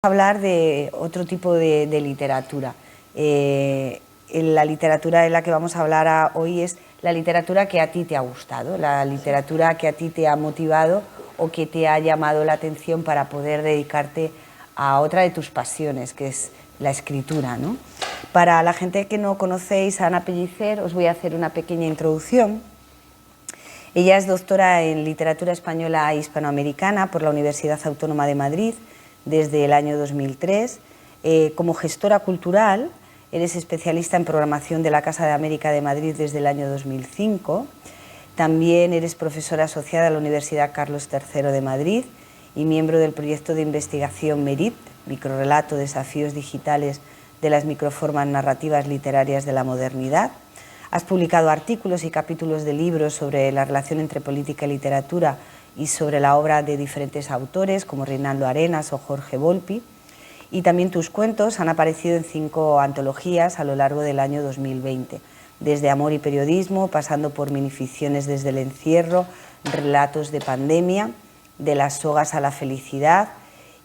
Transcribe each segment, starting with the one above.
Hablar de otro tipo de literatura. La literatura de la que vamos a hablar hoy es la literatura que a ti te ha gustado, la literatura que a ti te ha motivado o que te ha llamado la atención para poder dedicarte a otra de tus pasiones, que es la escritura, ¿no? Para la gente que no conocéis a Ana Pellicer, os voy a hacer una pequeña introducción. Ella es doctora en Literatura Española e Hispanoamericana por la Universidad Autónoma de Madrid desde el año 2003. Como gestora cultural, eres especialista en programación de la Casa de América de Madrid desde el año 2005. También eres profesora asociada a la Universidad Carlos III de Madrid y miembro del proyecto de investigación MERIT, Microrrelato, Desafíos Digitales de las Microformas Narrativas Literarias de la Modernidad. Has publicado artículos y capítulos de libros sobre la relación entre política y literatura y sobre la obra de diferentes autores como Reinaldo Arenas o Jorge Volpi. Y también tus cuentos han aparecido en 5 antologías a lo largo del año 2020, desde Amor y Periodismo, pasando por minificciones desde el encierro, Relatos de pandemia, De las sogas a la felicidad,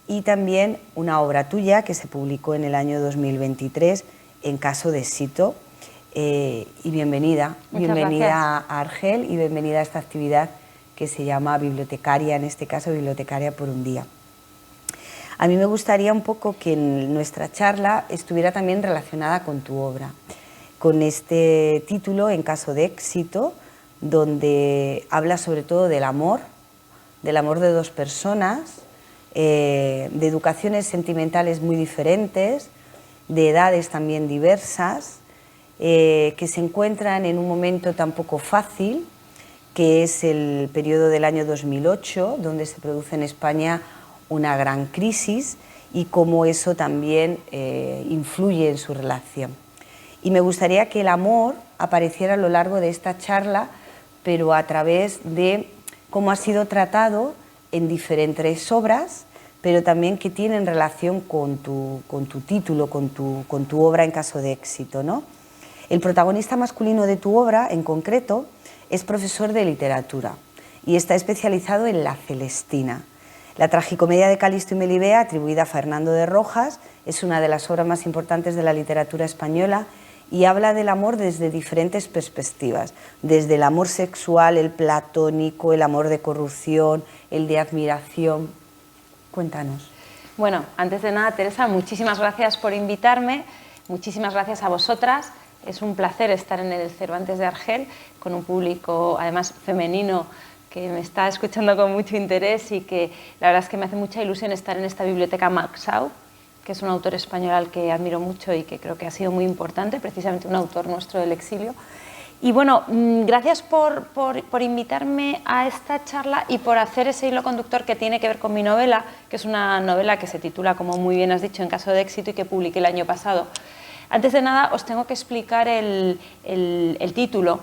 y también una obra tuya que se publicó en el año 2023, En caso de éxito. Y bienvenida a Argel y bienvenida a esta actividad que se llama Bibliotecaria, en este caso Bibliotecaria por un día. A mí me gustaría un poco que en nuestra charla estuviera también relacionada con tu obra, con este título, En caso de éxito, donde habla sobre todo del amor de 2 personas, de educaciones sentimentales muy diferentes, de edades también diversas, que se encuentran en un momento tan poco fácil, que es el periodo del año 2008, donde se produce en España una gran crisis y cómo eso también influye en su relación. Y me gustaría que el amor apareciera a lo largo de esta charla, pero a través de cómo ha sido tratado en diferentes obras, pero también que tienen relación con tu título, con tu obra En caso de éxito, ¿no? El protagonista masculino de tu obra, en concreto, es profesor de literatura y está especializado en La Celestina. La tragicomedia de Calisto y Melibea, atribuida a Fernando de Rojas, es una de las obras más importantes de la literatura española y habla del amor desde diferentes perspectivas, desde el amor sexual, el platónico, el amor de corrupción, el de admiración. Cuéntanos. Bueno, antes de nada, Teresa, muchísimas gracias por invitarme, muchísimas gracias a vosotras. Es un placer estar en el Cervantes de Argel con un público, además femenino, que me está escuchando con mucho interés y que la verdad es que me hace mucha ilusión estar en esta biblioteca Maxau, que es un autor español al que admiro mucho y que creo que ha sido muy importante, precisamente un autor nuestro del exilio. Y bueno, gracias por invitarme a esta charla y por hacer ese hilo conductor que tiene que ver con mi novela, que es una novela que se titula, como muy bien has dicho, En caso de éxito y que publiqué el año pasado. Antes de nada, os tengo que explicar el título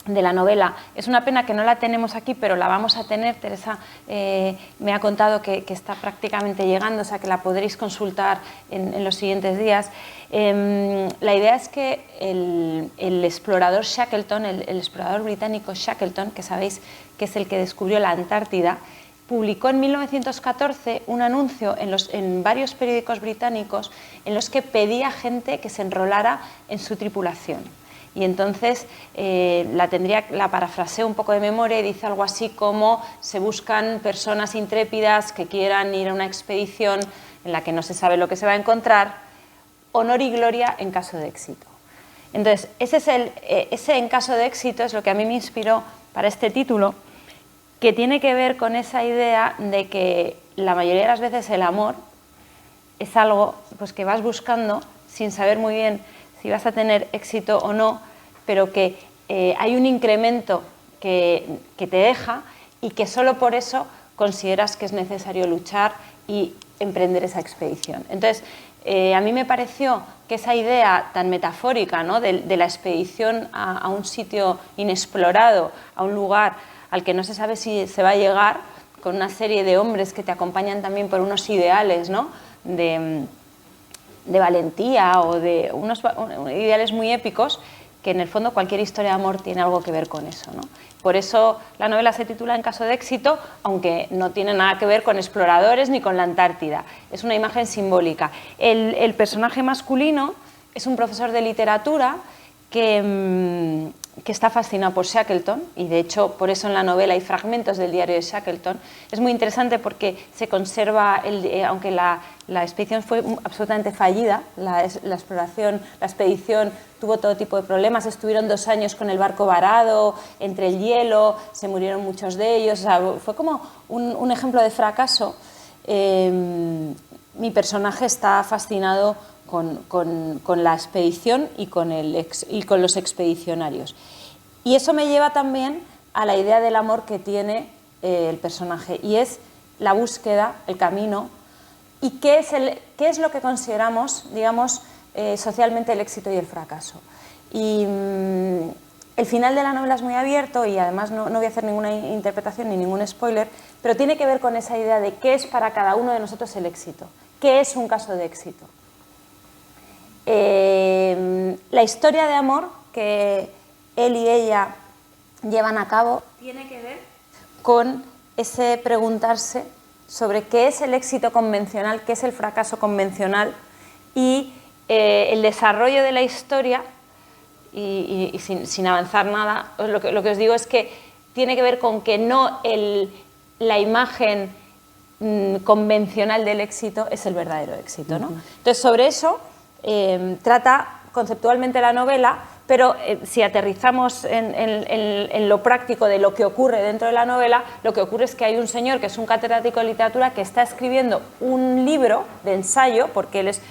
de la novela. Es una pena que no la tenemos aquí, pero la vamos a tener. Teresa me ha contado que está prácticamente llegando, o sea que la podréis consultar en los siguientes días. La idea es que el explorador Shackleton, el explorador británico Shackleton, que sabéis que es el que descubrió la Antártida, publicó en 1914 un anuncio en varios periódicos británicos en los que pedía gente que se enrolara en su tripulación. Y entonces la parafraseo un poco de memoria y dice algo así como: se buscan personas intrépidas que quieran ir a una expedición en la que no se sabe lo que se va a encontrar, honor y gloria en caso de éxito. Entonces, ese en caso de éxito es lo que a mí me inspiró para este título, que tiene que ver con esa idea de que la mayoría de las veces el amor es algo pues, que vas buscando sin saber muy bien si vas a tener éxito o no, pero que hay un incremento que te deja y que solo por eso consideras que es necesario luchar y emprender esa expedición. Entonces, a mí me pareció que esa idea tan metafórica, ¿no?, de la expedición a un sitio inexplorado, a un lugar al que no se sabe si se va a llegar, con una serie de hombres que te acompañan también por unos ideales, ¿no?, de valentía o de unos ideales muy épicos, que en el fondo cualquier historia de amor tiene algo que ver con eso, ¿no? Por eso la novela se titula En caso de éxito, aunque no tiene nada que ver con exploradores ni con la Antártida. Es una imagen simbólica. El personaje masculino es un profesor de literatura que está fascinado por Shackleton, y de hecho por eso en la novela hay fragmentos del diario de Shackleton. Es muy interesante porque se conserva, aunque la expedición fue absolutamente fallida, la expedición tuvo todo tipo de problemas, estuvieron 2 años con el barco varado, entre el hielo, se murieron muchos de ellos, o sea, fue como un ejemplo de fracaso. Mi personaje está fascinado con la expedición y con los expedicionarios. Y eso me lleva también a la idea del amor que tiene el personaje, y es la búsqueda, el camino, y qué es lo que consideramos, digamos, socialmente el éxito y el fracaso. Y el final de la novela es muy abierto, y además no voy a hacer ninguna interpretación ni ningún spoiler, pero tiene que ver con esa idea de qué es para cada uno de nosotros el éxito, qué es un caso de éxito. La historia de amor que él y ella llevan a cabo tiene que ver con ese preguntarse sobre qué es el éxito convencional, qué es el fracaso convencional, y el desarrollo de la historia, y sin avanzar nada, lo que os digo es que tiene que ver con que no la imagen convencional del éxito es el verdadero éxito, ¿no? Entonces, sobre eso trata conceptualmente la novela, pero si aterrizamos en lo práctico de lo que ocurre dentro de la novela, lo que ocurre es que hay un señor que es un catedrático de literatura que está escribiendo un libro de ensayo, porque él es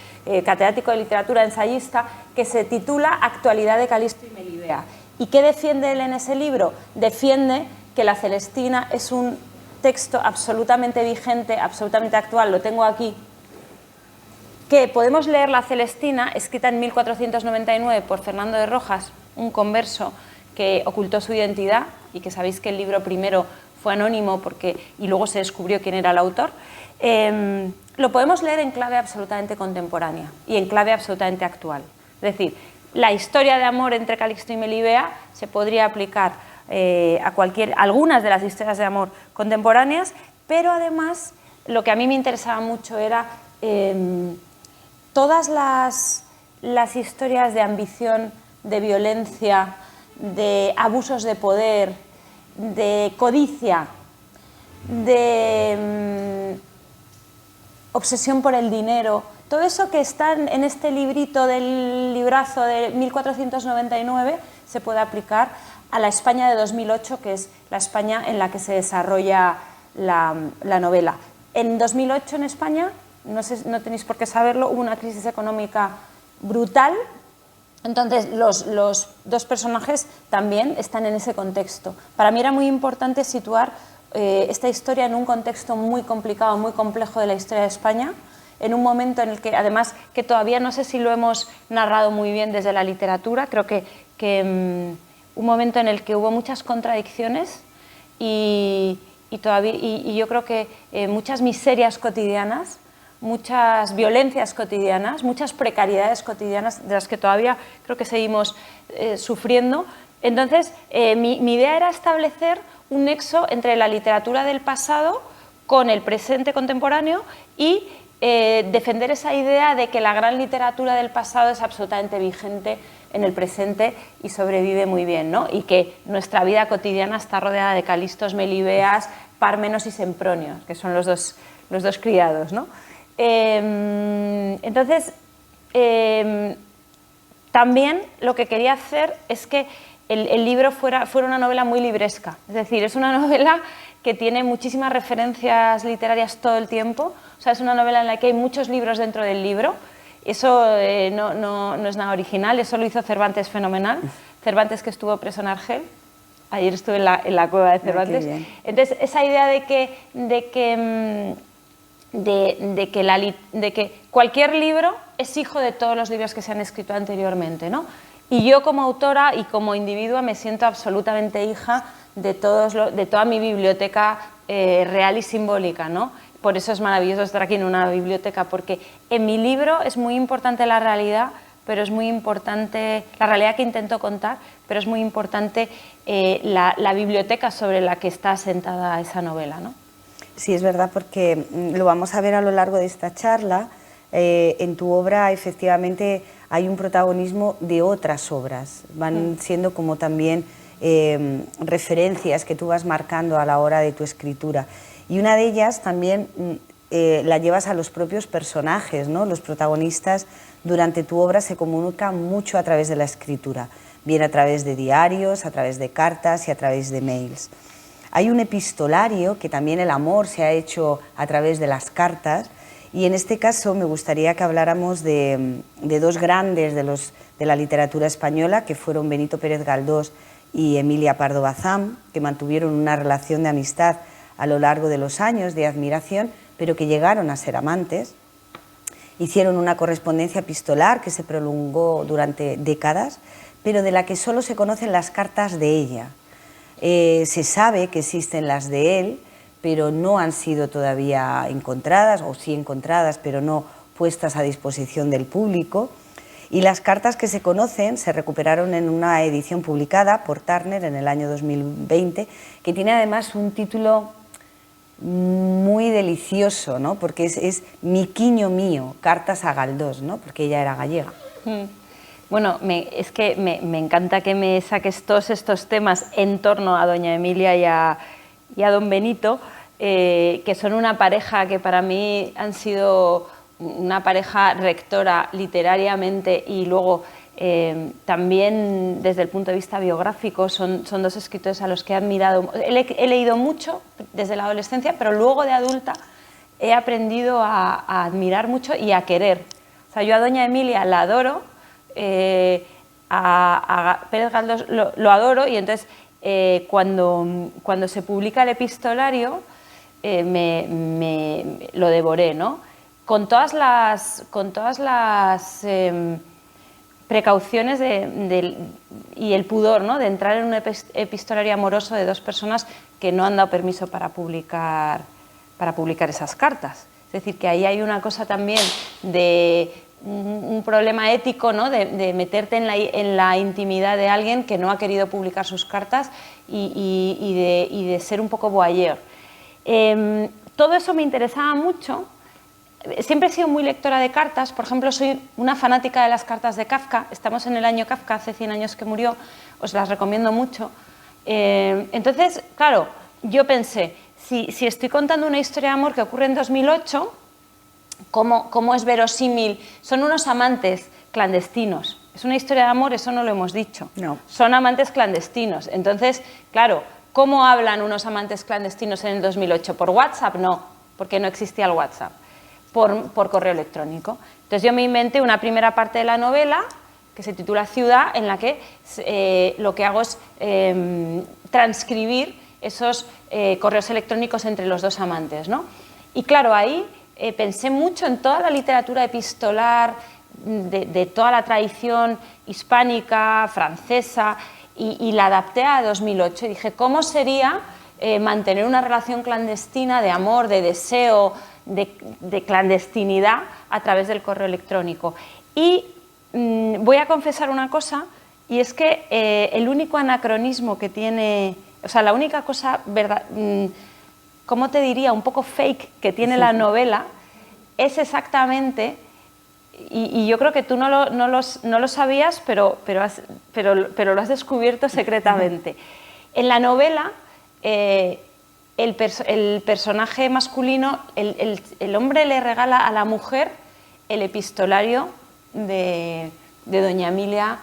catedrático de literatura, ensayista, que se titula Actualidad de Calisto y Melibea. ¿Y qué defiende él en ese libro? Defiende que la Celestina es un texto absolutamente vigente, absolutamente actual, lo tengo aquí, que podemos leer la Celestina, escrita en 1499 por Fernando de Rojas, un converso que ocultó su identidad, y que sabéis que el libro primero fue anónimo y luego se descubrió quién era el autor. Lo podemos leer en clave absolutamente contemporánea y en clave absolutamente actual. Es decir, la historia de amor entre Calixto y Melibea se podría aplicar a algunas de las historias de amor contemporáneas, pero además lo que a mí me interesaba mucho era todas las historias de ambición, de violencia, de abusos de poder, de codicia, de obsesión por el dinero, todo eso que está en este librito del librazo de 1499 se puede aplicar a la España de 2008, que es la España en la que se desarrolla la novela. En 2008 en España, no tenéis por qué saberlo, hubo una crisis económica brutal. Entonces los 2 personajes también están en ese contexto. Para mí era muy importante situar esta historia en un contexto muy complicado, muy complejo de la historia de España, en un momento en el que, además, que todavía no sé si lo hemos narrado muy bien desde la literatura, creo que un momento en el que hubo muchas contradicciones y yo creo que muchas miserias cotidianas, muchas violencias cotidianas, muchas precariedades cotidianas de las que todavía creo que seguimos sufriendo. Entonces, mi idea era establecer un nexo entre la literatura del pasado con el presente contemporáneo y defender esa idea de que la gran literatura del pasado es absolutamente vigente en el presente y sobrevive muy bien, ¿no? Y que nuestra vida cotidiana está rodeada de Calistos, Melibeas, Pármenos y Sempronios, que son los dos criados, ¿no? Entonces, también lo que quería hacer es que el libro fuera una novela muy libresca, es decir, es una novela que tiene muchísimas referencias literarias todo el tiempo, o sea, es una novela en la que hay muchos libros dentro del libro. Eso no es nada original, eso lo hizo Cervantes fenomenal, Cervantes, que estuvo preso en Argel. Ayer estuve en la cueva de Cervantes. Entonces, esa idea de que cualquier libro es hijo de todos los libros que se han escrito anteriormente, ¿no? Y yo, como autora y como individua, me siento absolutamente hija de toda mi biblioteca real y simbólica, ¿no? Por eso es maravilloso estar aquí en una biblioteca, porque en mi libro es muy importante la realidad, pero es muy importante, la realidad que intento contar, pero es muy importante la biblioteca sobre la que está asentada esa novela, ¿no? Sí, es verdad, porque lo vamos a ver a lo largo de esta charla. En tu obra efectivamente hay un protagonismo de otras obras, van siendo como también referencias que tú vas marcando a la hora de tu escritura, y una de ellas también la llevas a los propios personajes, ¿no? Los protagonistas durante tu obra se comunican mucho a través de la escritura, bien a través de diarios, a través de cartas y a través de mails. Hay un epistolario que también el amor se ha hecho a través de las cartas, y en este caso me gustaría que habláramos de dos grandes de la literatura española, que fueron Benito Pérez Galdós y Emilia Pardo Bazán, que mantuvieron una relación de amistad a lo largo de los años, de admiración, pero que llegaron a ser amantes. Hicieron una correspondencia epistolar que se prolongó durante décadas, pero de la que solo se conocen las cartas de ella. Se sabe que existen las de él, pero no han sido todavía encontradas, o sí encontradas, pero no puestas a disposición del público. Y las cartas que se conocen se recuperaron en una edición publicada por Turner en el año 2020, que tiene además un título muy delicioso, ¿no? Porque es Miquiño mío, cartas a Galdós, ¿no? Porque ella era gallega. Bueno, es que me encanta que me saques todos estos temas en torno a doña Emilia y a don Benito, que son una pareja que para mí han sido una pareja rectora literariamente, y luego también desde el punto de vista biográfico son dos escritores a los que he admirado. He leído mucho desde la adolescencia, pero luego de adulta he aprendido a admirar mucho y a querer. O sea, yo a doña Emilia la adoro, a Pérez Galdós lo adoro, y entonces cuando se publica el epistolario lo devoré, ¿no? Con todas las precauciones y el pudor, ¿no?, de entrar en un epistolario amoroso de dos personas que no han dado permiso para publicar esas cartas. Es decir, que ahí hay una cosa también de un problema ético, ¿no?, de meterte en la intimidad de alguien que no ha querido publicar sus cartas y de ser un poco voyeur. Todo eso me interesaba mucho. Siempre he sido muy lectora de cartas. Por ejemplo, soy una fanática de las cartas de Kafka. Estamos en el año Kafka, hace 100 años que murió, os las recomiendo mucho. Entonces, claro, yo pensé, si estoy contando una historia de amor que ocurre en 2008, ¿cómo es verosímil? Son unos amantes clandestinos. Es una historia de amor, eso no lo hemos dicho. No. Son amantes clandestinos. Entonces, claro, ¿cómo hablan unos amantes clandestinos en el 2008? ¿Por WhatsApp? No, porque no existía el WhatsApp. Por correo electrónico. Entonces yo me inventé una primera parte de la novela que se titula Ciudad, en la que lo que hago es transcribir esos correos electrónicos entre los dos amantes, ¿no? Y claro, ahí pensé mucho en toda la literatura epistolar de toda la tradición hispánica, francesa, y la adapté a 2008 y dije, ¿cómo sería mantener una relación clandestina de amor, de deseo, de clandestinidad a través del correo electrónico? Y voy a confesar una cosa, y es que el único anacronismo que tiene, o sea, la única cosa, ¿cómo te diría?, un poco fake que tiene la novela, es exactamente, y yo creo que tú no lo sabías, pero lo has descubierto secretamente. En la novela, el personaje masculino, el hombre le regala a la mujer el epistolario de doña Emilia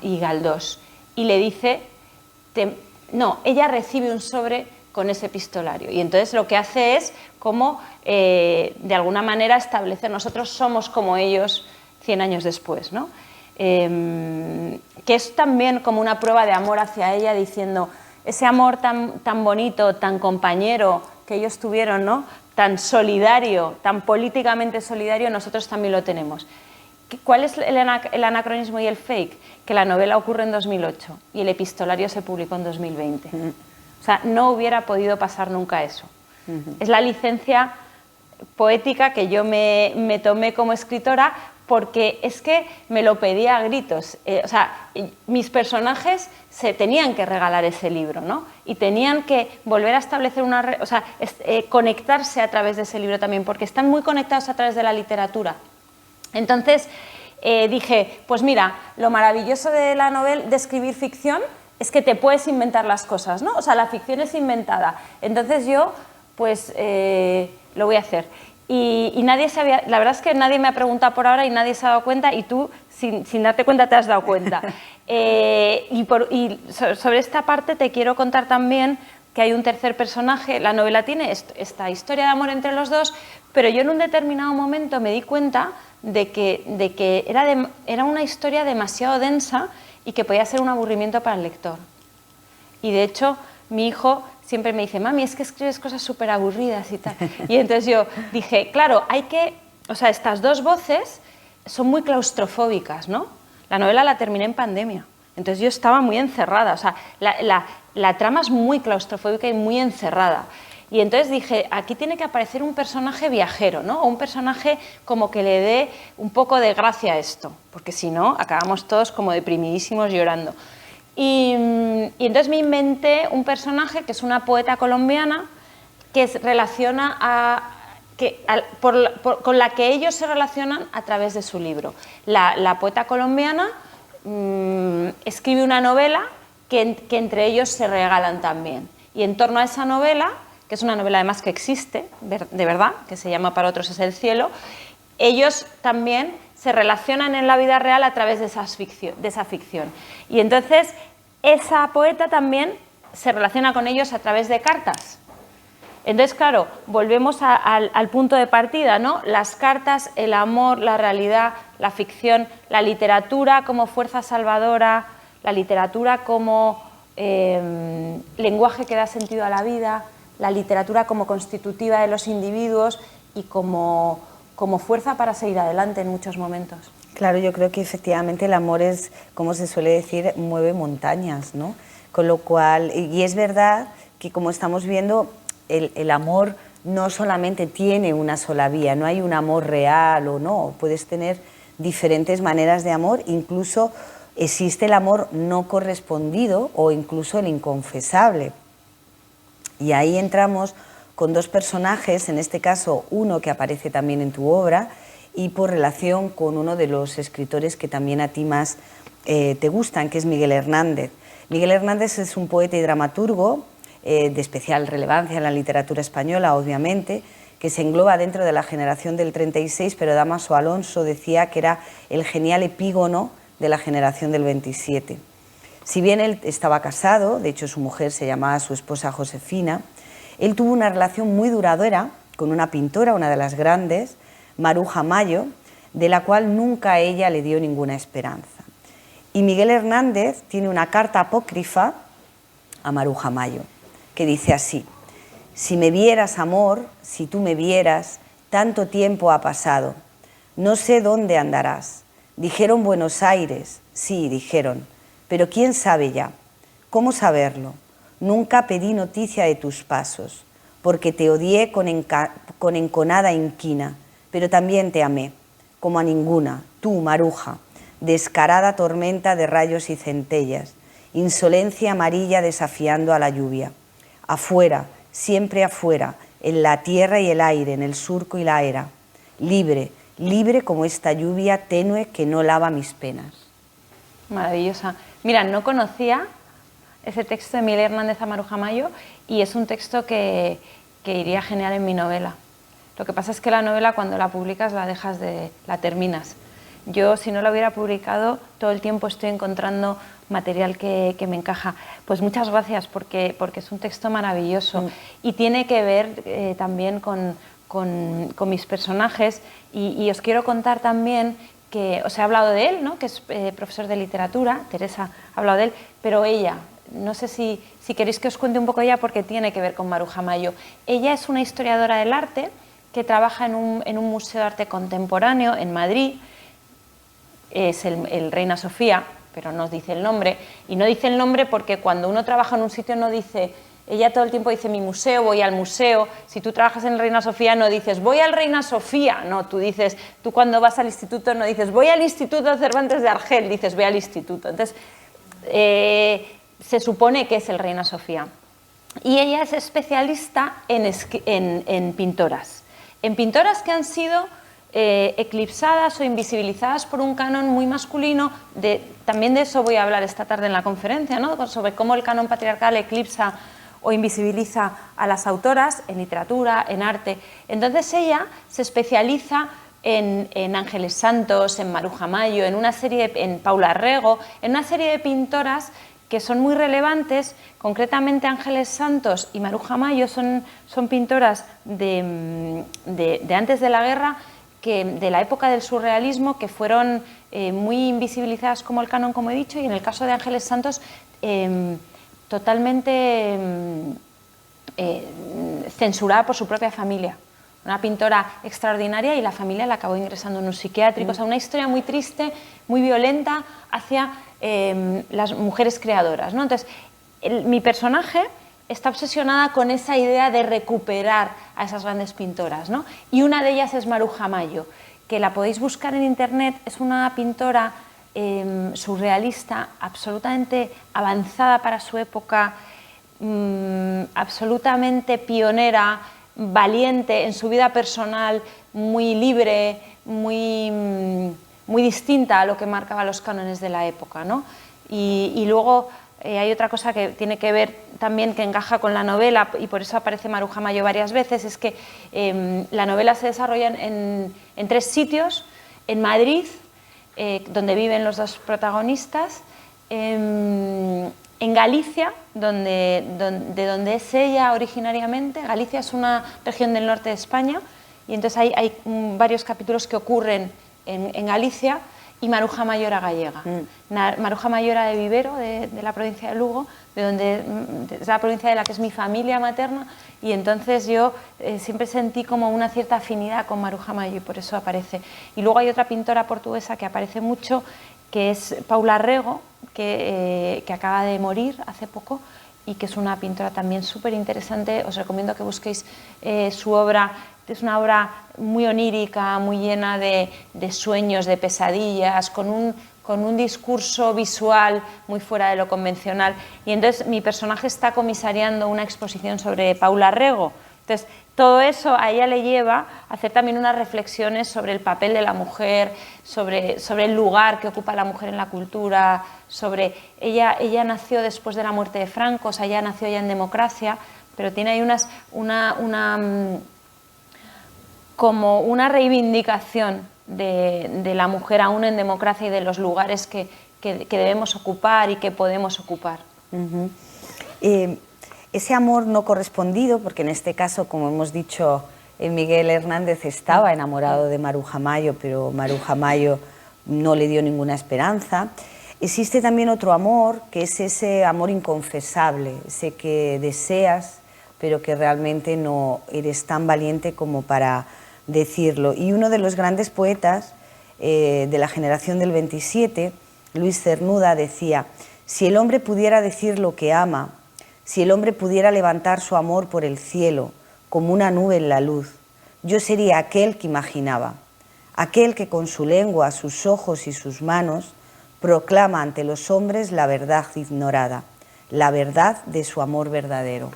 y Galdós, y le dice, no, ella recibe un sobre con ese epistolario, y entonces lo que hace es como de alguna manera establecer, nosotros somos como ellos 100 años después, ¿no? Que es también como una prueba de amor hacia ella, diciendo, ese amor tan bonito, tan compañero que ellos tuvieron, ¿no?, tan solidario, tan políticamente solidario, nosotros también lo tenemos. ¿Cuál es el anacronismo y el fake? Que la novela ocurre en 2008 y el epistolario se publicó en 2020. O sea, no hubiera podido pasar nunca eso. Es la licencia poética que yo me tomé como escritora porque es que me lo pedía a gritos. O sea, mis personajes se tenían que regalar ese libro, ¿no? Y tenían que volver a establecer una... O sea, conectarse a través de ese libro también, porque están muy conectados a través de la literatura. Entonces, dije, pues mira, lo maravilloso de la novela, de escribir ficción, es que te puedes inventar las cosas, ¿no? O sea, la ficción es inventada. Entonces yo, pues, lo voy a hacer. Y nadie sabía, la verdad es que nadie me ha preguntado por ahora y nadie se ha dado cuenta, y tú, sin darte cuenta, te has dado cuenta. Y sobre esta parte te quiero contar también que hay un tercer personaje. La novela tiene esta historia de amor entre los dos, pero yo en un determinado momento me di cuenta de que era una historia demasiado densa y que podía ser un aburrimiento para el lector. Y de hecho, mi hijo siempre me dice, mami, es que escribes cosas súper aburridas y tal. Y entonces yo dije, claro, o sea, estas dos voces son muy claustrofóbicas, ¿no? La novela la terminé en pandemia, entonces yo estaba muy encerrada, o sea, la trama es muy claustrofóbica y muy encerrada. Y entonces dije, aquí tiene que aparecer un personaje viajero, ¿no? O un personaje como que le dé un poco de gracia a esto, porque si no, acabamos todos como deprimidísimos llorando. Y entonces me inventé un personaje que es una poeta colombiana que se relaciona con la que ellos se relacionan a través de su libro. La poeta colombiana escribe una novela que entre ellos se regalan también. Y en torno a esa novela, que es una novela además que existe, de verdad, que se llama Para otros es el cielo, ellos también se relacionan en la vida real a través de esa ficción. Y entonces esa poeta también se relaciona con ellos a través de cartas. Entonces, claro, volvemos al punto de partida, ¿no? Las cartas, el amor, la realidad, la ficción, la literatura como fuerza salvadora, la literatura como lenguaje que da sentido a la vida, la literatura como constitutiva de los individuos y como fuerza para seguir adelante en muchos momentos. Claro, yo creo que efectivamente el amor es, como se suele decir, mueve montañas, ¿no? Con lo cual, y es verdad que como estamos viendo, el amor no solamente tiene una sola vía, no hay un amor real o no, puedes tener diferentes maneras de amor, incluso existe el amor no correspondido o incluso el inconfesable. Y ahí entramos con dos personajes, en este caso uno que aparece también en tu obra y por relación con uno de los escritores que también a ti más te gustan, que es Miguel Hernández. Miguel Hernández es un poeta y dramaturgo de especial relevancia en la literatura española, obviamente, que se engloba dentro de la generación del 36, pero Dámaso Alonso decía que era el genial epígono de la generación del 27. Si bien él estaba casado, de hecho su mujer se llamaba su esposa Josefina, él tuvo una relación muy duradera con una pintora, una de las grandes, Maruja Mayo, de la cual nunca ella le dio ninguna esperanza. Y Miguel Hernández tiene una carta apócrifa a Maruja Mayo, que dice así: si me vieras, amor, si tú me vieras, tanto tiempo ha pasado, no sé dónde andarás. Dijeron Buenos Aires, sí, dijeron, pero quién sabe ya. ¿Cómo saberlo? Nunca pedí noticia de tus pasos, porque te odié con enconada inquina, pero también te amé, como a ninguna, tú, Maruja, descarada tormenta de rayos y centellas, insolencia amarilla desafiando a la lluvia. Afuera, siempre afuera, en la tierra y el aire, en el surco y la era, libre, libre como esta lluvia tenue que no lava mis penas. Maravillosa. Mira, no conocía ese texto de Miguel Hernández a Maruja Mayo y es un texto que iría genial en mi novela. Lo que pasa es que la novela cuando la publicas la terminas. Yo si no la hubiera publicado todo el tiempo estoy encontrando material que me encaja. Pues muchas gracias porque es un texto maravilloso y tiene que ver también con mis personajes y os quiero contar también que os he hablado de él, ¿no? Que es profesor de literatura, Teresa ha hablado de él, pero ella, no sé si queréis que os cuente un poco de ella porque tiene que ver con Maruja Mayo. Ella es una historiadora del arte que trabaja en un museo de arte contemporáneo en Madrid, es el Reina Sofía, pero no dice el nombre, y no dice el nombre porque cuando uno trabaja en un sitio no dice Ella todo el tiempo dice mi museo, voy al museo. Si tú trabajas en el Reina Sofía no dices voy al Reina Sofía, no, tú cuando vas al instituto no dices voy al Instituto Cervantes de Argel, dices voy al instituto. Entonces, se supone que es el Reina Sofía. Y ella es especialista en pintoras que han sido eclipsadas o invisibilizadas por un canon muy masculino. También de eso voy a hablar esta tarde en la conferencia, ¿no? Sobre cómo el canon patriarcal eclipsa o invisibiliza a las autoras en literatura, en arte. Entonces ella se especializa en Ángeles Santos, en Maruja Mayo, en Paula Rego, en una serie de pintoras que son muy relevantes. Concretamente Ángeles Santos y Maruja Mayo son pintoras de antes de la guerra, de la época del surrealismo, que fueron muy invisibilizadas como el canon, como he dicho, y en el caso de Ángeles Santos totalmente censurada por su propia familia. Una pintora extraordinaria, y la familia la acabó ingresando en un psiquiátrico. O sea, una historia muy triste, muy violenta hacia las mujeres creadoras, ¿no? Entonces, mi personaje está obsesionada con esa idea de recuperar a esas grandes pintoras, ¿no? Y una de ellas es Maruja Mayo, que la podéis buscar en internet. Es una pintora surrealista, absolutamente avanzada para su época, absolutamente pionera, valiente en su vida personal, muy libre, muy distinta a lo que marcaba los cánones de la época, ¿no? Y luego hay otra cosa que tiene que ver también, que encaja con la novela, y por eso aparece Maruja Mayo varias veces, es que la novela se desarrolla en 3 sitios: en Madrid, donde viven los 2 protagonistas, en Galicia, de donde es ella originariamente. Galicia es una región del norte de España, y entonces hay varios capítulos que ocurren en Galicia. Y Maruja Mayo era gallega. Maruja Mayo era de Vivero, de la provincia de Lugo, es la provincia de la que es mi familia materna, y entonces yo siempre sentí como una cierta afinidad con Maruja Mayo, y por eso aparece. Y luego hay otra pintora portuguesa que aparece mucho, que es Paula Rego, que acaba de morir hace poco, y que es una pintora también súper interesante. Os recomiendo que busquéis su obra. Es una obra muy onírica, muy llena de sueños, de pesadillas, con un discurso visual muy fuera de lo convencional. Y entonces mi personaje está comisariando una exposición sobre Paula Rego. Entonces, todo eso a ella le lleva a hacer también unas reflexiones sobre el papel de la mujer, sobre el lugar que ocupa la mujer en la cultura, ella nació después de la muerte de Franco, o sea, ella nació ya en democracia, pero tiene ahí como una reivindicación de la mujer aún en democracia, y de los lugares que debemos ocupar y que podemos ocupar. Ese amor no correspondido, porque en este caso, como hemos dicho, Miguel Hernández estaba enamorado de Maruja Mayo, pero Maruja Mayo no le dio ninguna esperanza. Existe también otro amor, que es ese amor inconfesable, ese que deseas, pero que realmente no eres tan valiente como para decirlo. Y uno de los grandes poetas de la generación del 27, Luis Cernuda, decía: si el hombre pudiera decir lo que ama, si el hombre pudiera levantar su amor por el cielo como una nube en la luz, yo sería aquel que imaginaba, aquel que con su lengua, sus ojos y sus manos proclama ante los hombres la verdad ignorada, la verdad de su amor verdadero.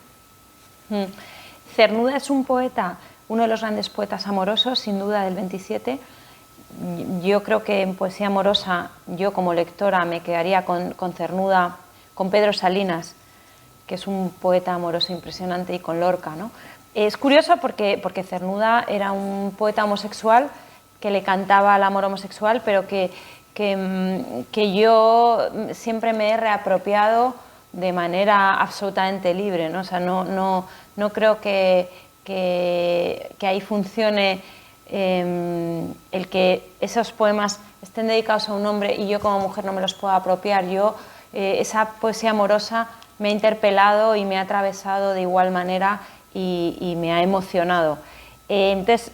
Cernuda es un poeta, uno de los grandes poetas amorosos, sin duda, del 27. Yo creo que en poesía amorosa, yo como lectora me quedaría con Cernuda, con Pedro Salinas, que es un poeta amoroso impresionante, y con Lorca, ¿no? Es curioso porque Cernuda era un poeta homosexual que le cantaba al amor homosexual, pero que yo siempre me he reapropiado de manera absolutamente libre, ¿no? O sea, no creo que ahí funcione el que esos poemas estén dedicados a un hombre y yo como mujer no me los pueda apropiar. Esa poesía amorosa me ha interpelado y me ha atravesado de igual manera y me ha emocionado. Entonces,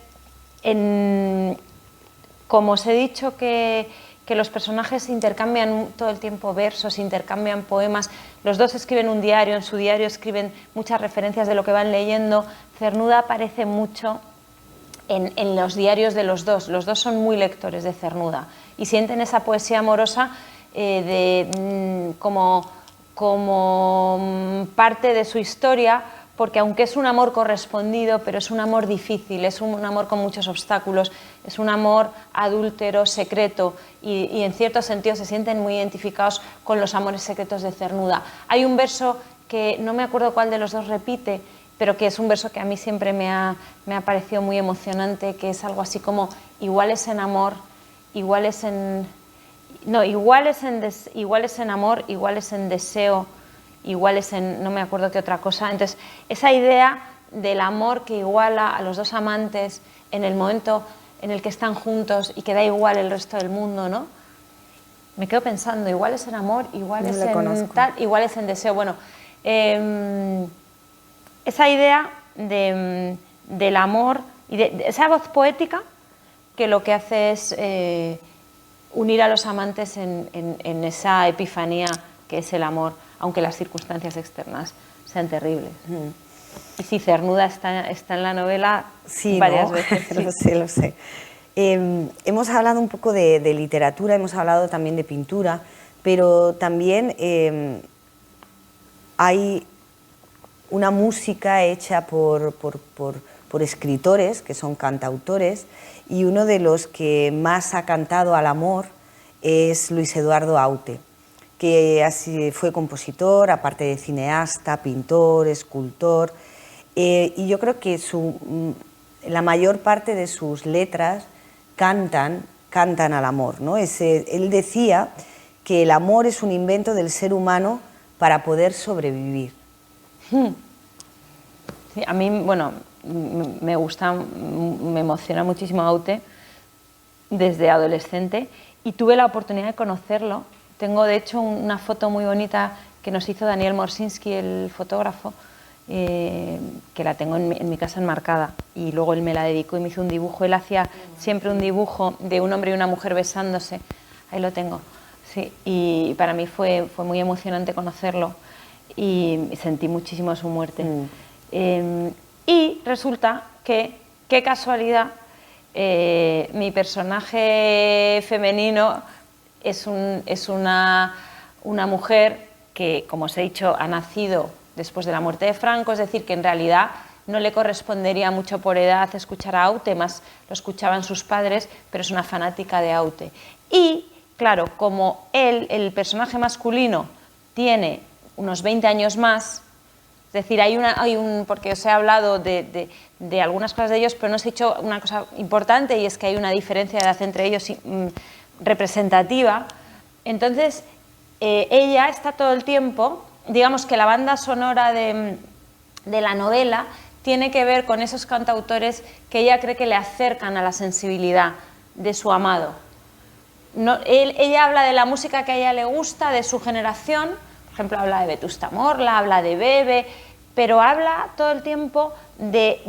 como os he dicho que que los personajes intercambian todo el tiempo versos, intercambian poemas. Los dos escriben un diario, en su diario escriben muchas referencias de lo que van leyendo. Cernuda aparece mucho en los diarios de los dos son muy lectores de Cernuda y sienten esa poesía amorosa como parte de su historia, porque aunque es un amor correspondido, pero es un amor difícil, es un amor con muchos obstáculos, es un amor adúltero, secreto, y en cierto sentido se sienten muy identificados con los amores secretos de Cernuda. Hay un verso que no me acuerdo cuál de los dos repite, pero que es un verso que a mí siempre me ha parecido muy emocionante, que es algo así como iguales en amor, iguales en... No, iguales en amor, iguales en deseo, iguales en... no me acuerdo qué otra cosa. Entonces, esa idea del amor que iguala a los dos amantes en el momento en el que están juntos y que da igual el resto del mundo, ¿no? Me quedo pensando, iguales en amor, iguales en tal, iguales en deseo. Bueno, esa idea del amor y de esa voz poética que lo que hace es unir a los amantes en esa epifanía que es el amor, aunque las circunstancias externas sean terribles. Y sí, Cernuda está en la novela sí, varias ¿no? veces. Sí. Lo sé. Hemos hablado un poco de literatura, hemos hablado también de pintura, pero también hay una música hecha por escritores, que son cantautores, y uno de los que más ha cantado al amor es Luis Eduardo Aute, que así fue compositor, aparte de cineasta, pintor, escultor, y yo creo que la mayor parte de sus letras cantan al amor, ¿no? Él decía que el amor es un invento del ser humano para poder sobrevivir. Sí, a mí, bueno, me gusta, me emociona muchísimo Aute desde adolescente y tuve la oportunidad de conocerlo. Tengo, de hecho, una foto muy bonita que nos hizo Daniel Morsinski, el fotógrafo, que la tengo en mi casa enmarcada, y luego él me la dedicó y me hizo un dibujo. Él hacía siempre un dibujo de un hombre y una mujer besándose. Ahí lo tengo. Sí, y para mí fue muy emocionante conocerlo y sentí muchísimo su muerte. Y resulta que, qué casualidad, mi personaje femenino es una mujer que, como os he dicho, ha nacido después de la muerte de Franco, es decir, que en realidad no le correspondería mucho por edad escuchar a Aute, más lo escuchaban sus padres, pero es una fanática de Aute. Y, claro, como él, el personaje masculino, tiene unos 20 años más, es decir, porque os he hablado de algunas cosas de ellos, pero no os he dicho una cosa importante, y es que hay una diferencia de edad entre ellos representativa. Entonces, ella está todo el tiempo, digamos que la banda sonora de la novela tiene que ver con esos cantautores que ella cree que le acercan a la sensibilidad de su amado. Ella habla de la música que a ella le gusta, de su generación. Por ejemplo, habla de Vetusta Morla, habla de Bebe, pero habla todo el tiempo de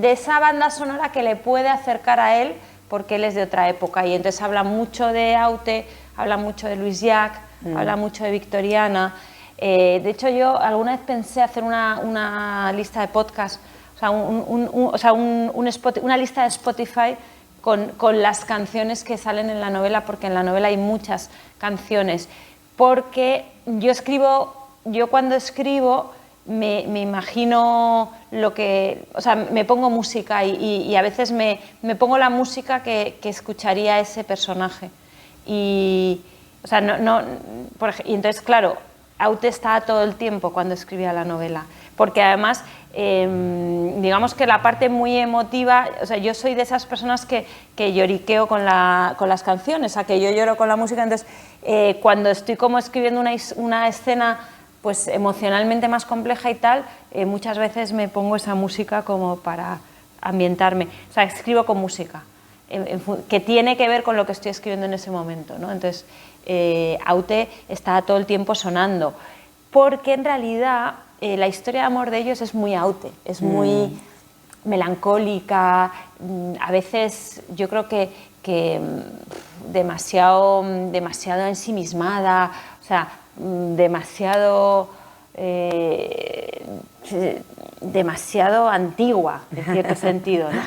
esa banda sonora que le puede acercar a él, porque él es de otra época. Y entonces habla mucho de Aute, habla mucho de Louis Llach, habla mucho de Victoriana. De hecho, yo alguna vez pensé hacer una lista de podcast, una lista de Spotify con las canciones que salen en la novela, porque en la novela hay muchas canciones. Porque yo cuando escribo me imagino me pongo música y a veces me pongo la música que escucharía ese personaje. Y entonces, claro, Aute estaba todo el tiempo cuando escribía la novela, porque además, digamos que la parte muy emotiva, yo soy de esas personas que lloriqueo con las canciones, que yo lloro con la música. Entonces, cuando estoy como escribiendo una escena pues emocionalmente más compleja y tal, muchas veces me pongo esa música como para ambientarme. Escribo con música, que tiene que ver con lo que estoy escribiendo en ese momento, ¿no? Entonces, Aute está todo el tiempo sonando, porque en realidad la historia de amor de ellos es muy Aute, es muy melancólica. A veces yo creo que demasiado ensimismada, o sea, demasiado antigua, en cierto sentido, ¿no?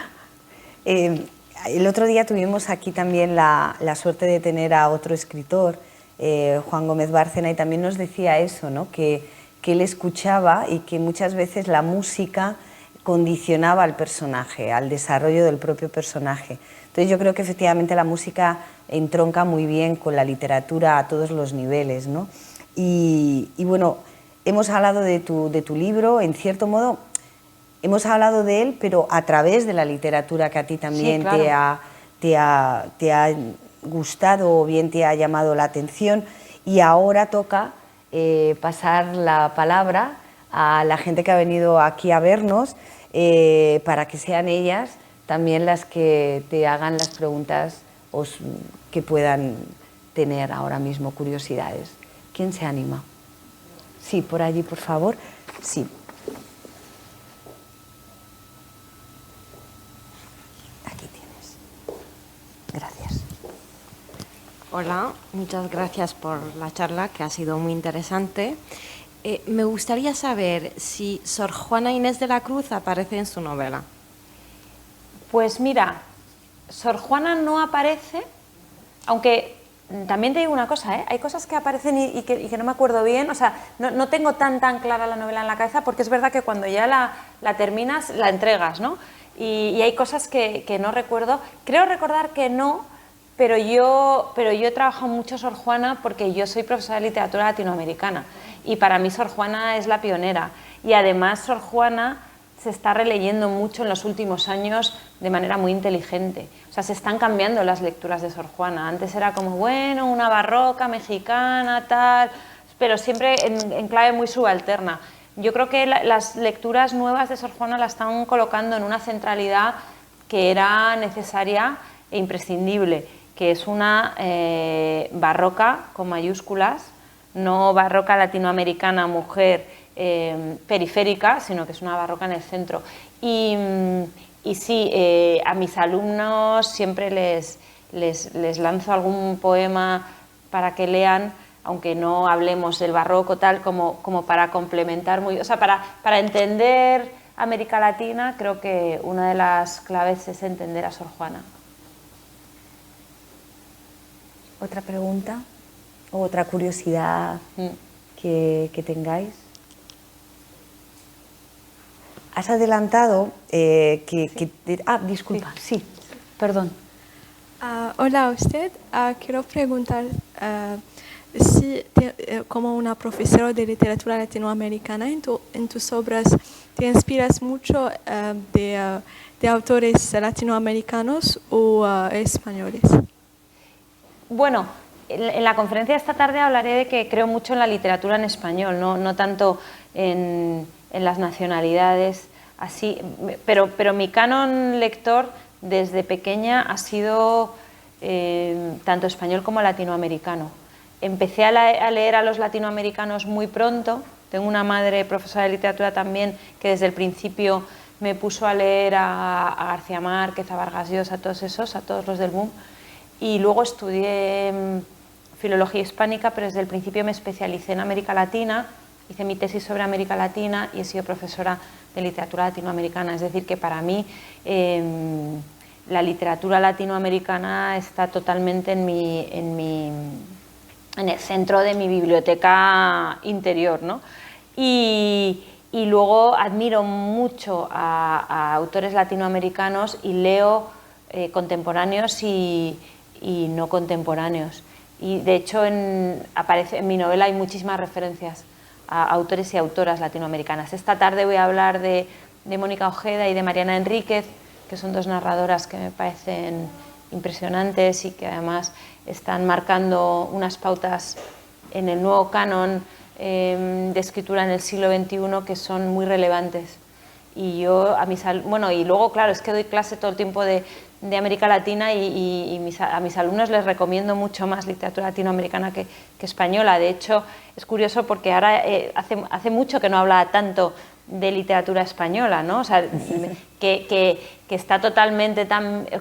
El otro día tuvimos aquí también la suerte de tener a otro escritor, Juan Gómez Bárcena, y también nos decía eso, ¿no? Que él escuchaba y que muchas veces la música condicionaba al personaje, al desarrollo del propio personaje. Entonces yo creo que efectivamente la música entronca muy bien con la literatura a todos los niveles, ¿no? Y bueno, hemos hablado de tu libro, en cierto modo hemos hablado de él, pero a través de la literatura que a ti también, sí, claro, te ha gustado o bien te ha llamado la atención, y ahora toca pasar la palabra a la gente que ha venido aquí a vernos, para que sean ellas también las que te hagan las preguntas que puedan tener ahora mismo curiosidades. ¿Quién se anima? Sí, por allí, por favor. Sí. Aquí tienes. Gracias. Hola, muchas gracias por la charla, que ha sido muy interesante. Me gustaría saber si Sor Juana Inés de la Cruz aparece en su novela. Pues mira, Sor Juana no aparece, aunque también te digo una cosa, hay cosas que aparecen y que no me acuerdo bien, o sea, no tengo tan clara la novela en la cabeza, porque es verdad que cuando ya la terminas, la entregas, ¿no? Y hay cosas que no recuerdo. Creo recordar que no, pero yo he trabajado mucho Sor Juana porque yo soy profesora de literatura latinoamericana y para mí Sor Juana es la pionera, y además Sor Juana se está releyendo mucho en los últimos años de manera muy inteligente. O sea, se están cambiando las lecturas de Sor Juana. Antes era como, bueno, una barroca mexicana, tal, pero siempre en clave muy subalterna. Yo creo que las lecturas nuevas de Sor Juana la están colocando en una centralidad que era necesaria e imprescindible, que es una barroca con mayúsculas, no barroca latinoamericana, mujer, periférica, sino que es una barroca en el centro. Y sí, a mis alumnos siempre les lanzo algún poema para que lean, aunque no hablemos del barroco tal, como para complementar muy, o sea, para entender América Latina. Creo que una de las claves es entender a Sor Juana. ¿Otra pregunta o otra curiosidad que tengáis? Has adelantado disculpa, sí, perdón. Hola a usted, quiero preguntar si como una profesora de literatura latinoamericana en tus obras te inspiras mucho de autores latinoamericanos o españoles. Bueno, en la conferencia de esta tarde hablaré de que creo mucho en la literatura en español, no tanto en las nacionalidades, así, pero mi canon lector desde pequeña ha sido tanto español como latinoamericano. Empecé a leer a los latinoamericanos muy pronto. Tengo una madre profesora de literatura también que desde el principio me puso a leer a García Márquez, a Vargas Llosa, a todos los del boom. Y luego estudié filología hispánica, pero desde el principio me especialicé en América Latina. Hice mi tesis sobre América Latina y he sido profesora de literatura latinoamericana. Es decir, que para mí la literatura latinoamericana está totalmente en el centro de mi biblioteca interior, ¿no? Y luego admiro mucho a autores latinoamericanos y leo contemporáneos y no contemporáneos. Y de hecho en mi novela hay muchísimas referencias a autores y autoras latinoamericanas. Esta tarde voy a hablar de Mónica Ojeda y de Mariana Enríquez, que son dos narradoras que me parecen impresionantes y que además están marcando unas pautas en el nuevo canon de escritura en el siglo XXI que son muy relevantes. Y yo y luego, claro, es que doy clase todo el tiempo de América Latina y a mis alumnos les recomiendo mucho más literatura latinoamericana que española. De hecho, es curioso porque ahora hace mucho que no hablaba tanto de literatura española, ¿no? O sea, que está totalmente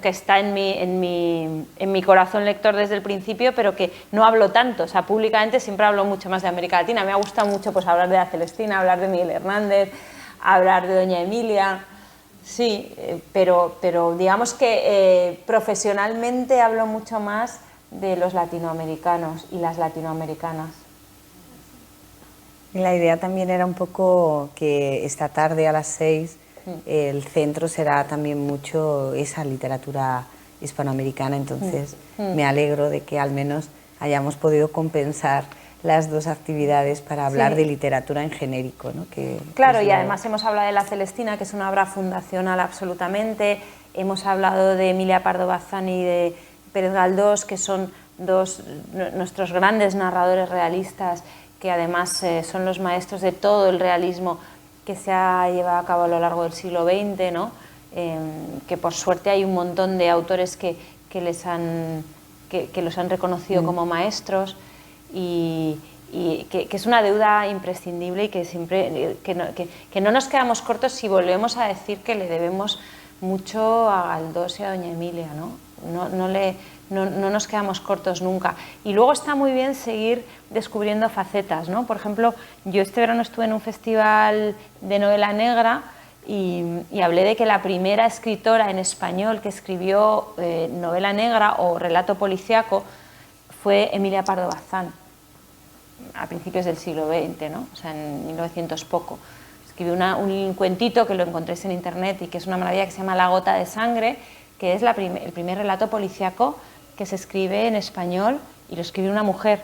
que está en mi corazón lector desde el principio, pero que no hablo tanto. O sea, públicamente siempre hablo mucho más de América Latina. Me ha gustado mucho pues hablar de la Celestina, hablar de Miguel Hernández, hablar de Doña Emilia. Sí, pero digamos que profesionalmente hablo mucho más de los latinoamericanos y las latinoamericanas. La idea también era un poco que esta tarde a las 6 el centro será también mucho esa literatura hispanoamericana, entonces me alegro de que al menos hayamos podido compensar las dos actividades para hablar de literatura en genérico, ¿no? Claro, y además hemos hablado de la Celestina, que es una obra fundacional absolutamente, hemos hablado de Emilia Pardo Bazán y de Pérez Galdós, que son nuestros grandes narradores realistas, que además son los maestros de todo el realismo que se ha llevado a cabo a lo largo del siglo XX, ¿no? Que por suerte hay un montón de autores que los han reconocido como maestros y que es una deuda imprescindible y que siempre que no nos quedamos cortos si volvemos a decir que le debemos mucho a Galdós y a Doña Emilia, ¿no? No nos quedamos cortos nunca. Y luego está muy bien seguir descubriendo facetas, ¿no? Por ejemplo, yo este verano estuve en un festival de novela negra y hablé de que la primera escritora en español que escribió novela negra o relato policíaco fue Emilia Pardo Bazán, a principios del siglo XX, ¿no? O sea, en 1900 poco. Escribió un cuentito que lo encontréis en internet y que es una maravilla, que se llama La gota de sangre, que es el primer relato policíaco que se escribe en español y lo escribe una mujer.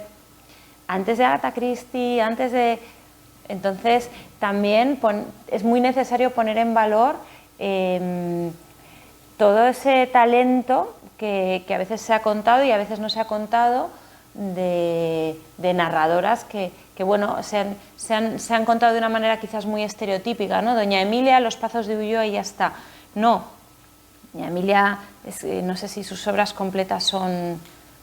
Antes de Agatha Christie, antes de... Entonces, también es muy necesario poner en valor todo ese talento que a veces se ha contado y a veces no se ha contado de narradoras que bueno, se han contado de una manera quizás muy estereotípica, ¿no? Doña Emilia, Los Pazos de Ulloa y ya está. No, Doña Emilia, no sé si sus obras completas son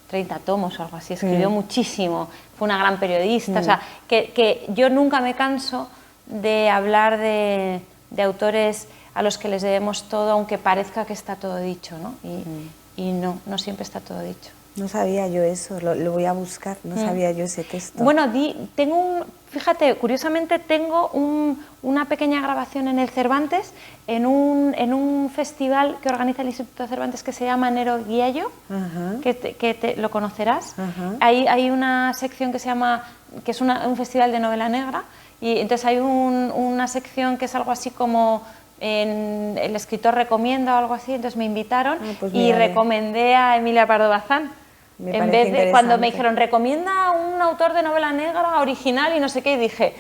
30 tomos o algo así, escribió muchísimo, fue una gran periodista, o sea, que yo nunca me canso de hablar de autores a los que les debemos todo, aunque parezca que está todo dicho, ¿no? Y no siempre está todo dicho. No sabía yo eso, lo voy a buscar, no sabía yo ese texto. Bueno, fíjate, curiosamente tengo una pequeña grabación en el Cervantes, en un festival que organiza el Instituto Cervantes que se llama Nero Guiallo, que lo conocerás. Hay una sección que se llama, que es un festival de novela negra, y entonces hay una sección que es algo así como el escritor recomienda o algo así, entonces me invitaron y recomendé a Emilia Pardo Bazán. En vez de cuando me dijeron recomienda un autor de novela negra original y no sé qué, y dije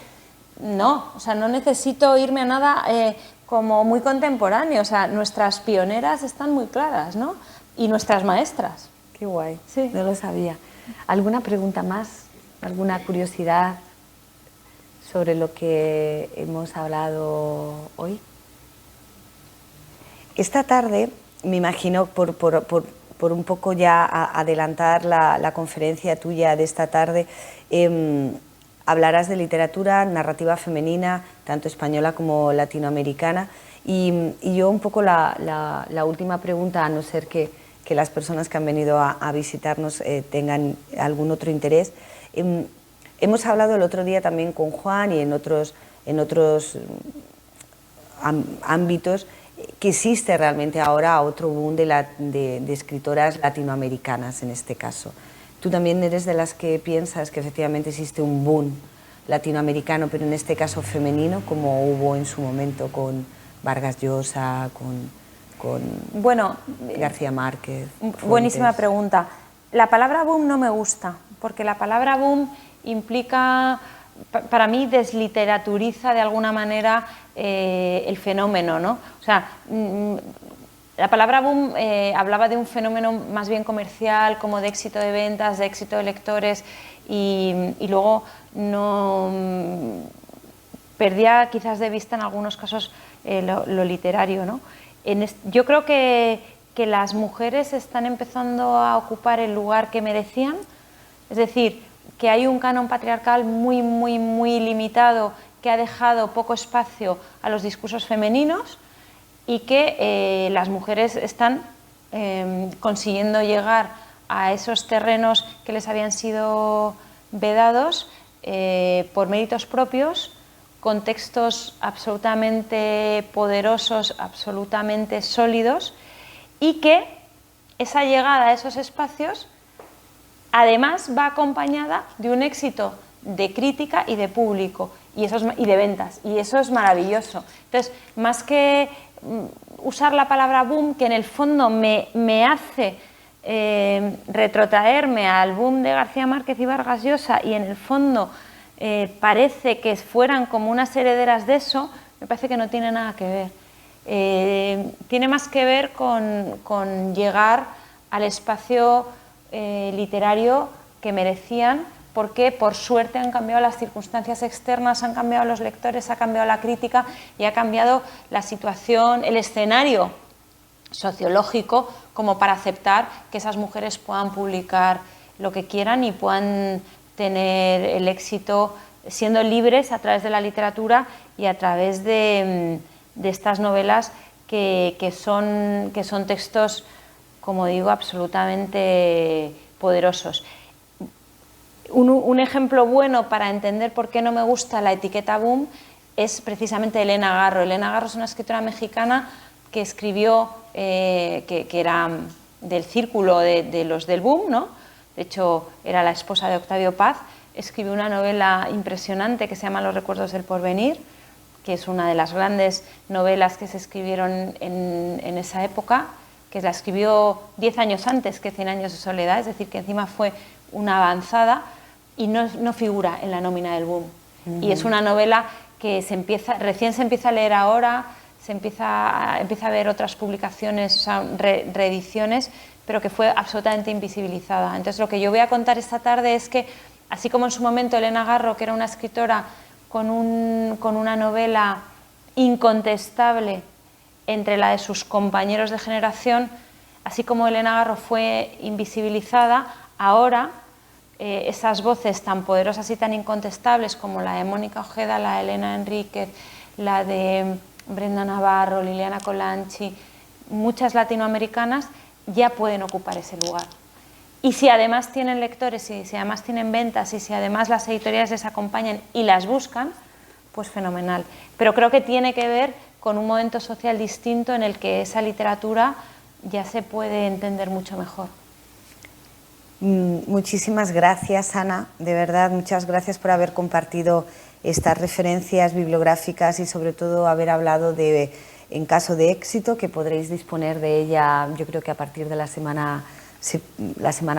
no, o sea, no necesito irme a nada como muy contemporáneo, o sea, nuestras pioneras están muy claras, ¿no? Y nuestras maestras. Qué guay, sí. No lo sabía. ¿Alguna pregunta más? ¿Alguna curiosidad sobre lo que hemos hablado hoy? Esta tarde, me imagino, por un poco ya adelantar la conferencia tuya de esta tarde, hablarás de literatura, narrativa femenina, tanto española como latinoamericana, y yo un poco la última pregunta, a no ser que las personas que han venido a visitarnos tengan algún otro interés. Hemos hablado el otro día también con Juan y en otros ámbitos, que existe realmente ahora otro boom de escritoras latinoamericanas en este caso. ¿Tú también eres de las que piensas que efectivamente existe un boom latinoamericano, pero en este caso femenino, como hubo en su momento con Vargas Llosa, con García Márquez? Buenísima pregunta. La palabra boom no me gusta, porque la palabra boom implica, para mí, desliteraturiza de alguna manera el fenómeno, ¿no? O sea, la palabra boom hablaba de un fenómeno más bien comercial, como de éxito de ventas, de éxito de lectores, y luego perdía quizás de vista en algunos casos lo literario, ¿no? Yo creo que las mujeres están empezando a ocupar el lugar que merecían, es decir, que hay un canon patriarcal muy limitado que ha dejado poco espacio a los discursos femeninos y que las mujeres están consiguiendo llegar a esos terrenos que les habían sido vedados por méritos propios, con textos absolutamente poderosos, absolutamente sólidos, y que esa llegada a esos espacios además va acompañada de un éxito de crítica y de público y de ventas, y eso es maravilloso. Entonces, más que usar la palabra boom, que en el fondo me hace retrotraerme al boom de García Márquez y Vargas Llosa, y en el fondo parece que fueran como unas herederas de eso, me parece que no tiene nada que ver. Tiene más que ver con llegar al espacio literario que merecían, porque por suerte han cambiado las circunstancias externas, han cambiado los lectores, ha cambiado la crítica y ha cambiado la situación, el escenario sociológico, como para aceptar que esas mujeres puedan publicar lo que quieran y puedan tener el éxito siendo libres a través de la literatura y a través de estas novelas que son textos, como digo, absolutamente poderosos. Un ejemplo bueno para entender por qué no me gusta la etiqueta boom es precisamente Elena Garro. Elena Garro es una escritora mexicana que escribió, que era del círculo de los del boom, ¿no? De hecho, era la esposa de Octavio Paz. Escribió una novela impresionante que se llama Los recuerdos del porvenir, que es una de las grandes novelas que se escribieron en esa época, que la escribió 10 años antes que 100 años de soledad, es decir, que encima fue una avanzada, y no figura en la nómina del boom. Y es una novela que recién se empieza a leer ahora, se empieza a ver otras publicaciones, o sea, reediciones, pero que fue absolutamente invisibilizada. Entonces, lo que yo voy a contar esta tarde es que, así como en su momento Elena Garro, que era una escritora con una novela incontestable entre la de sus compañeros de generación, así como Elena Garro fue invisibilizada, ahora esas voces tan poderosas y tan incontestables como la de Mónica Ojeda, la de Elena Enríquez, la de Brenda Navarro, Liliana Colanchi, muchas latinoamericanas, ya pueden ocupar ese lugar. Y si además tienen lectores, y si además tienen ventas, y si además las editoriales les acompañan y las buscan, pues fenomenal. Pero creo que tiene que ver con un momento social distinto en el que esa literatura ya se puede entender mucho mejor. Muchísimas gracias, Ana, de verdad, muchas gracias por haber compartido estas referencias bibliográficas y sobre todo haber hablado de, en caso de éxito, que podréis disponer de ella, yo creo que a partir de la semana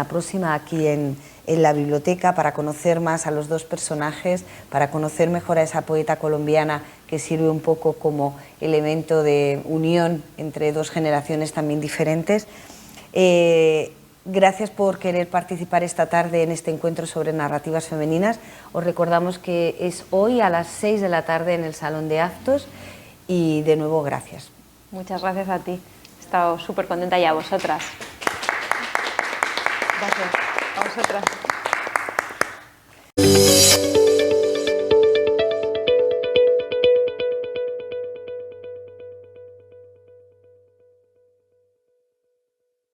próxima aquí en la biblioteca, para conocer más a los dos personajes, para conocer mejor a esa poeta colombiana que sirve un poco como elemento de unión entre dos generaciones también diferentes. Gracias por querer participar esta tarde en este encuentro sobre narrativas femeninas. Os recordamos que es hoy a las 6 de la tarde en el Salón de Actos y de nuevo gracias. Muchas gracias a ti. He estado súper contenta y a vosotras. Gracias. A vosotras.